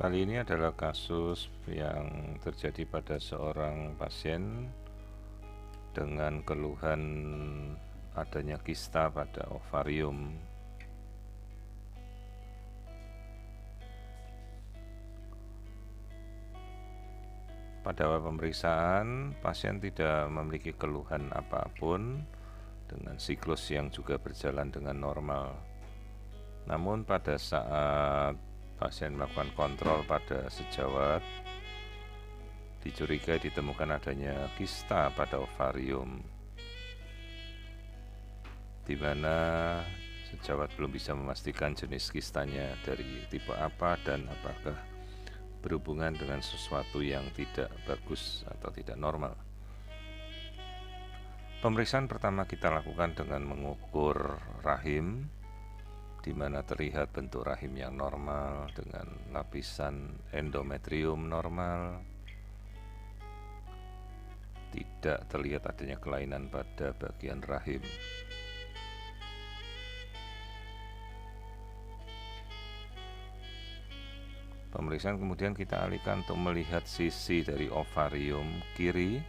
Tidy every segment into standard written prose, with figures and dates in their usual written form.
Kali ini adalah kasus yang terjadi pada seorang pasien dengan keluhan adanya kista pada ovarium. Pada awal pemeriksaan, pasien tidak memiliki keluhan apapun dengan siklus yang juga berjalan dengan normal. Namun pada saat pasien melakukan kontrol pada sejawat, dicurigai ditemukan adanya kista pada ovarium, di mana sejawat belum bisa memastikan jenis kistanya dari tipe apa dan apakah berhubungan dengan sesuatu yang tidak bagus atau tidak normal. Pemeriksaan pertama kita lakukan dengan mengukur rahim, di mana terlihat bentuk rahim yang normal dengan lapisan endometrium normal. Tidak terlihat adanya kelainan pada bagian rahim. Pemeriksaan kemudian kita alihkan untuk melihat sisi dari ovarium kiri,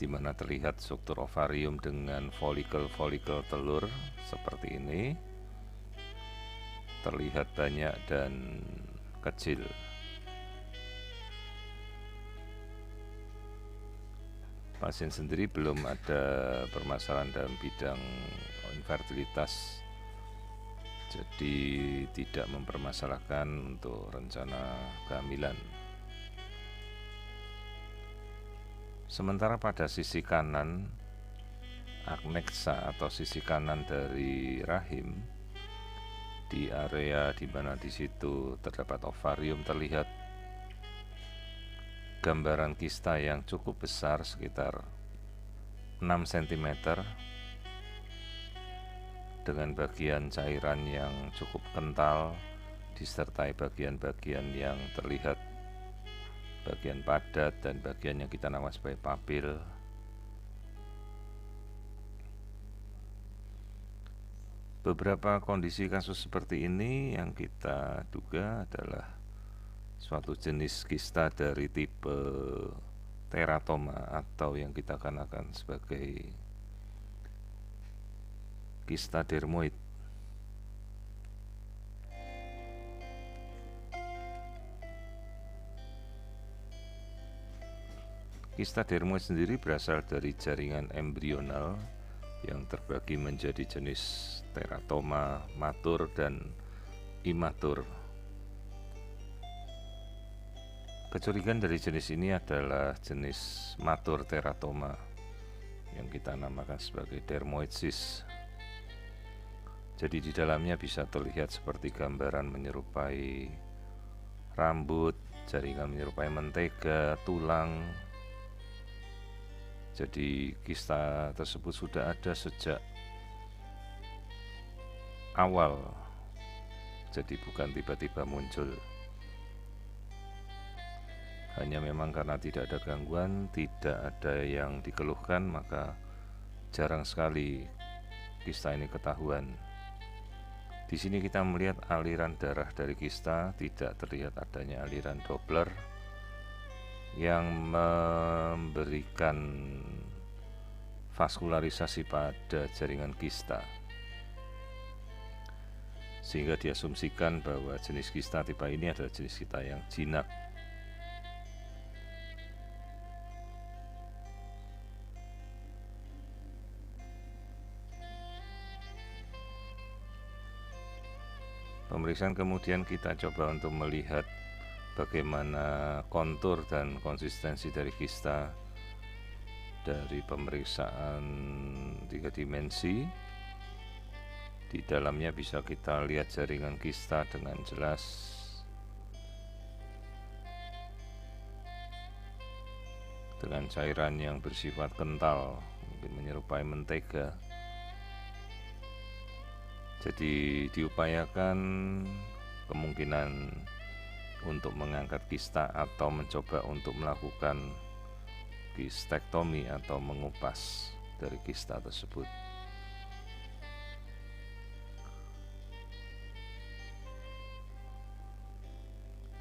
di mana terlihat struktur ovarium dengan folikel-folikel telur seperti ini, terlihat banyak dan kecil. Pasien sendiri belum ada permasalahan dalam bidang infertilitas, jadi tidak mempermasalahkan untuk rencana kehamilan. Sementara pada sisi kanan aknexa atau sisi kanan dari rahim, di area di mana di situ terdapat ovarium, terlihat gambaran kista yang cukup besar sekitar 6 cm dengan bagian cairan yang cukup kental disertai bagian-bagian yang terlihat bagian padat dan bagian yang kita namakan sebagai papil. Beberapa kondisi kasus seperti ini yang kita duga adalah suatu jenis kista dari tipe teratoma atau yang kita kenalkan sebagai kista dermoid. Kista dermoid sendiri berasal dari jaringan embrional yang terbagi menjadi jenis teratoma, matur, dan imatur. Kecurigaan dari jenis ini adalah jenis matur teratoma yang kita namakan sebagai dermoid cyst. Jadi di dalamnya bisa terlihat seperti gambaran menyerupai rambut, jaringan menyerupai mentega, tulang. Jadi kista tersebut sudah ada sejak awal, jadi bukan tiba-tiba muncul. Hanya memang karena tidak ada gangguan, tidak ada yang dikeluhkan, maka jarang sekali kista ini ketahuan. Di sini kita melihat aliran darah dari kista, tidak terlihat adanya aliran Doppler yang memberikan vaskularisasi pada jaringan kista, sehingga diasumsikan bahwa jenis kista tipe ini adalah jenis kista yang jinak. Pemeriksaan kemudian kita coba untuk melihat bagaimana kontur dan konsistensi dari kista dari pemeriksaan 3 dimensi. Di dalamnya bisa kita lihat jaringan kista dengan jelas. Dengan cairan yang bersifat kental, mungkin menyerupai mentega. Jadi diupayakan kemungkinan untuk mengangkat kista atau mencoba untuk melakukan kistektomi atau mengupas dari kista tersebut.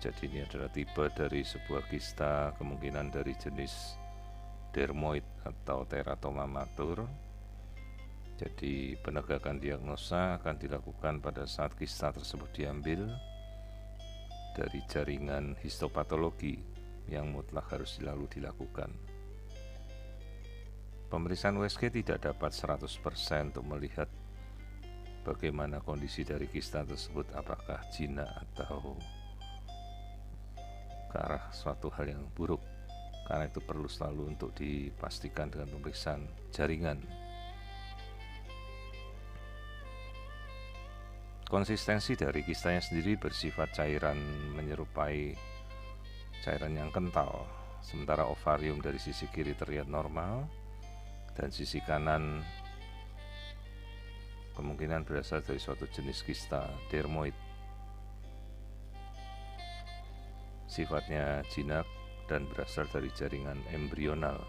Jadi ini adalah tipe dari sebuah kista, kemungkinan dari jenis dermoid atau teratoma matur. Jadi penegakan diagnosa akan dilakukan pada saat kista tersebut diambil dari jaringan histopatologi yang mutlak harus selalu dilakukan. Pemeriksaan USG tidak dapat 100% untuk melihat bagaimana kondisi dari kista tersebut, apakah jinak atau ke arah suatu hal yang buruk. Karena itu perlu selalu untuk dipastikan dengan pemeriksaan jaringan. Konsistensi dari kistanya sendiri bersifat cairan menyerupai cairan yang kental, sementara ovarium dari sisi kiri terlihat normal dan sisi kanan kemungkinan berasal dari suatu jenis kista dermoid. Sifatnya jinak dan berasal dari jaringan embrional.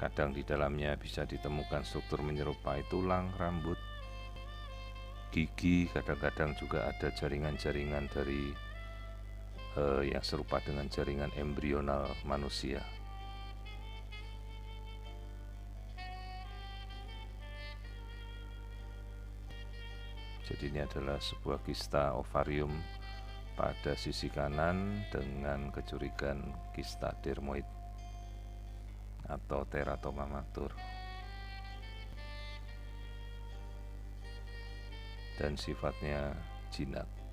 Kadang di dalamnya bisa ditemukan struktur menyerupai tulang, rambut, gigi, kadang-kadang juga ada jaringan-jaringan dari yang serupa dengan jaringan embrional manusia. Jadi ini adalah sebuah kista ovarium pada sisi kanan dengan kecurigaan kista dermoid atau teratoma matur. Dan sifatnya jinak.